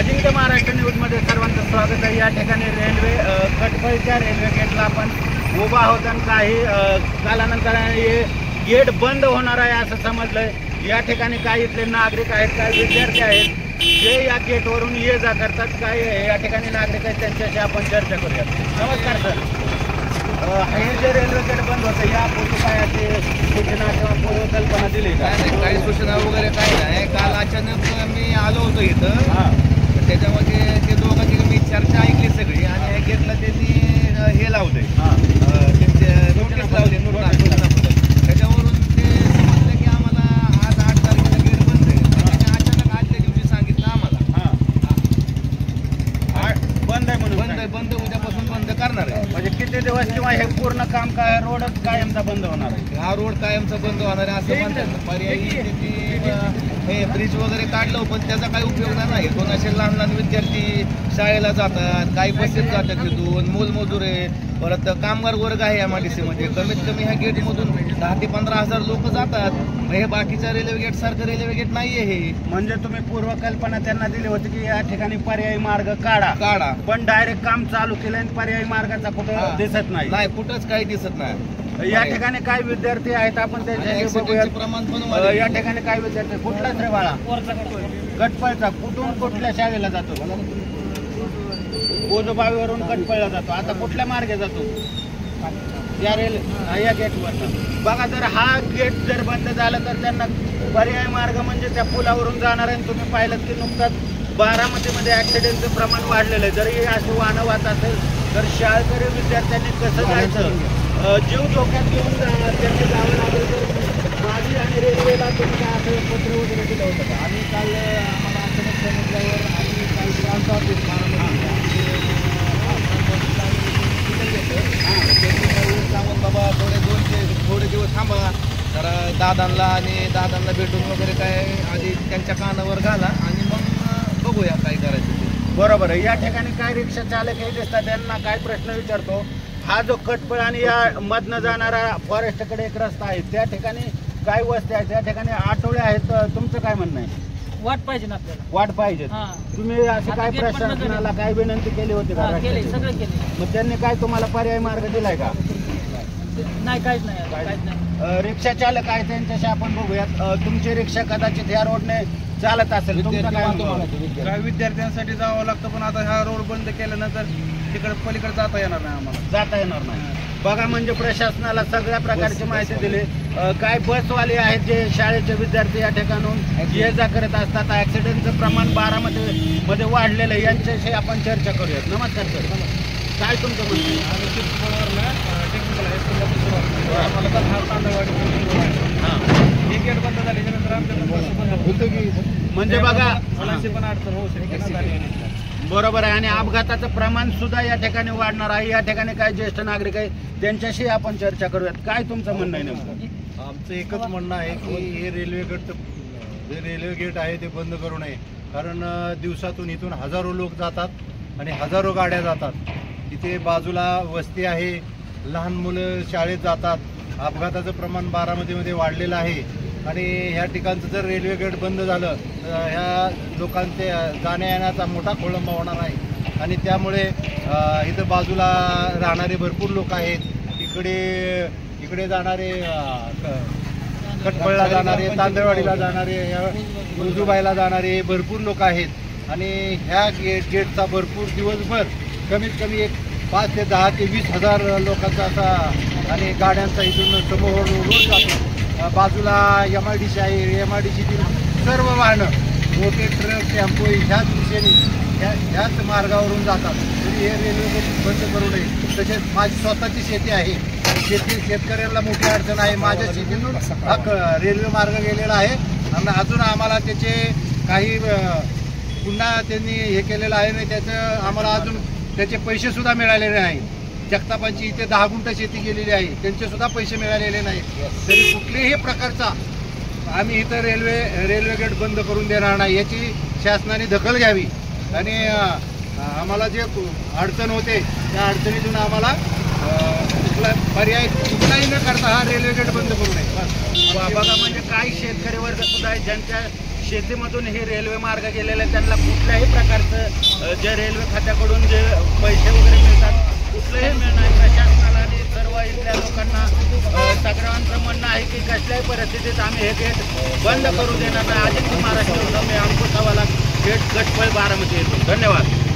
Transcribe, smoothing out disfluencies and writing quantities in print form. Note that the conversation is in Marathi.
अजिंक्य महाराष्ट्र न्यूजमध्ये सर्वांचं स्वागत आहे। या ठिकाणी रेल्वे कटपळच्या रेल्वे गेटला आपण उभा आहोत आणि काही कालानंतर हे गेट बंद होणार आहे असं समजलंय। या ठिकाणी काही इथले नागरिक आहेत, काही विद्यार्थी आहेत जे या गेटवरून ये जा करतात। काही या ठिकाणी नागरिक आहेत त्यांच्याशी आपण चर्चा करूया। नमस्कार सर, हे जे रेल्वे गेट बंद होतं यापूर्वी काय सूचना किंवा पूर्वकल्पना दिली का? काही सूचना वगैरे काही नाही। काल अचानक मी आलो होतो इथं, त्याच्यामध्ये ते दोघांची मी चर्चा ऐकली सगळी आणि ह्या गेटला त्यांनी हे लावलंय, त्यांचे नोटीस लावले त्याच्यावरून ते समजलं की आम्हाला आज 8 तारखेला गेट बंद आहे। त्यांनी अचानक आजच्या दिवशी सांगितलं आम्हाला बंद आहे म्हणून बंद उद्यापासून बंद करणार आहे। म्हणजे किती दिवस किंवा हे पूर्ण काम काय रोडच कायमचा बंद होणार आहे? हा रोड कायमचा बंद होणार आहे असं म्हणतात। पर्यायी हे ब्रिज वगैरे काढलं पण त्याचा काही उपयोग नाही। कोण असे लहान लहान विद्यार्थी शाळेला जातात, काही बसेस जातात तिथून, मोलमजूर आहे, परत कामगार वर्ग आहे MIDC मध्ये। कमीत कमी ह्या गेटमधून 10 ते 15,000 लोक जातात। हे बाकीच्या रेल्वे गेट सारखं रेल्वे गेट नाहीये हे। म्हणजे तुम्ही पूर्वकल्पना त्यांना दिली होती की या ठिकाणी पर्यायी मार्ग काढा, पण डायरेक्ट काम चालू केलं आणि पर्यायी मार्गाचा कुठं दिसत नाही, कुठंच काही दिसत नाही। या ठिकाणी काही विद्यार्थी आहेत, आपण त्यांच्याशी बघूया। प्रमाण पण या ठिकाणी काही विद्यार्थी, कुठलाच रे बाळा? कटपळचा। कुठून कुठल्या शाळेला जातो? गोजोबावीवरून कटपळला जातो। आता कुठल्या मार्गे जातो? या गेटवर बघा। जर हा गेट जर बंद झाला तर त्यांना पर्याय मार्ग म्हणजे त्या पुलावरून जाणार आहे। तुम्ही पाहिलं की नुकताच बारामतीमध्ये ऍक्सिडेंटचं प्रमाण वाढलेलं आहे। जर हे अशी वाहनं वाहत असेल तर शाळकरी विद्यार्थ्यांनी कसं जायचं? जीव धोक्यात घेऊन त्यांनी जावं लागेल। तर माझी आणि रेल्वेला तुम्ही काय असं पत्र वगैरे दिलं होतं का? आम्ही काल आम्हाला अचानक समजल्यावर आम्ही काल ग्रांट ऑफिस सांगून बाबा थोडे दिवस थांबा जरा, दादांना भेटून वगैरे काय आधी त्यांच्या कानावर घाला आणि मग बघूया काय करायचं ते। बरोबर आहे। या ठिकाणी काय रिक्षा चालक हे दिसतात, त्यांना काय प्रश्न विचारतो। हा जो कटपळ आणि या मधनं जाणारा फॉरेस्टकडे एक रस्ता आहे, त्या ठिकाणी काय वस्ती आहे, त्या ठिकाणी आठवडे आहेत। तुमचं काय म्हणणं आहे? वाट पाहिजे ना आपल्याला, वाट पाहिजे। तुम्ही असे काय प्रशासनाला काय विनंती केली होती का? सगळं केले। मग त्यांनी काय तुम्हाला पर्याय मार्ग दिलाय का? नाही, काहीच नाही। रिक्षा चालक आहे त्यांच्याशी आपण बघूयात। तुमची रिक्षा कदाचित या रोडने चालत असेल, तुमचं काय? विद्यार्थ्यांसाठी जावं लागतं, पण आता हा रोड बंद केल्यानंतर तिकडे पलीकडे जाता येणार नाही, आम्हाला जाता येणार नाही। बघा, म्हणजे प्रशासनाला सगळ्या प्रकारची माहिती दिली। काय बसवाले आहेत जे शाळेचे विद्यार्थी या ठिकाणून ये जा करत असतात। ऍक्सिडेंटचं प्रमाण बारामतीमध्ये वाढलेलं आहे, यांच्याशी आपण चर्चा करूयात। नमस्कार सर, काय तुमचं म्हणणं? टेक्निकल हायस्कूलला आम्हाला तर हा तांदळवाडी हे गेट बंद झाल्याच्यानंतर आमच्या म्हणजे बघा मुलांची पण अडचण होऊ शकते। बरोबर आहे। आणि अपघाताचं प्रमाण सुद्धा या ठिकाणी वाढणार आहे। या ठिकाणी काय ज्येष्ठ नागरिक आहे त्यांच्याशी आपण चर्चा करूयात। काय तुमचं म्हणणं आहे नेमकं? आमचं एकच म्हणणं आहे की हे रेल्वे गेट आहे ते बंद करू नये, कारण दिवसातून इथून हजारो लोक जातात आणि हजारो गाड्या जातात। इथे बाजूला वस्ती आहे, लहान मुलं शाळेत जातात। अपघाताचं प्रमाण बारामतीमध्ये वाढलेलं आहे आणि ह्या ठिकाणचं जर रेल्वे गेट बंद झालं तर ह्या लोकांचे जाण्या येण्याचा मोठा खोळंबा होणार आहे। आणि त्यामुळे इथं बाजूला राहणारे भरपूर लोक आहेत। इकडे जाणारे, कटपळला जाणारे, तांदळवाडीला जाणारे, गुजूबाईला जाणारे भरपूर लोक आहेत। आणि ह्या गेटचा भरपूर दिवसभर कमीत कमी 5 ते 10 ते 20 हजार लोकांचा असा आणि गाड्यांचा इथून समूह रोड जातो। बाजूला MIDC आहे, MIDCतील सर्व वाहनं, मोठे ट्रक, टेम्पो ह्याच दिशेने ह्याच मार्गावरून जातात। तरी हे रेल्वे गेट बंद करू नये। तसेच माझी स्वतःची शेती आहे, शेतकऱ्यांना मोठी अडचण आहे। माझ्या शेतीतून हा रेल्वे मार्ग गेलेला आहे आणि अजून आम्हाला त्याचे काही पुन्हा त्यांनी हे केलेलं आहे आणि त्याचं आम्हाला अजून त्याचे पैसे सुद्धा मिळालेले नाही। जगतापांची इथे 10 गुंठ शेती गेलेली आहे, त्यांचे सुद्धा पैसे मिळालेले नाहीत। तरी कुठल्याही प्रकारचा आम्ही इथं रेल्वे गेट बंद करून देणार नाही, याची शासनाने दखल घ्यावी आणि आम्हाला जे अडचण होते त्या अडचणीतून आम्हाला पर्याय कुठलाही न करता हा रेल्वे गेट बंद करू नये। बघा, म्हणजे काही शेतकरी वर्ग सुद्धा आहे ज्यांच्या शेतीमधून हे रेल्वे मार्ग गेलेला आहे, त्यांना कुठल्याही प्रकारचं जे रेल्वे खात्याकडून जे पैसे वगैरे मिळतात कुठलंही मिळणार प्रशासनाला आणि सर्व इथल्या लोकांना सगळ्यांचं म्हणणं आहे की कसल्याही परिस्थितीत आम्ही हे गेट बंद करू देणार नाही. अजिंक्य महाराष्ट्र मी अंकुश हवाला गेट गटफळ बारामती येतो. धन्यवाद.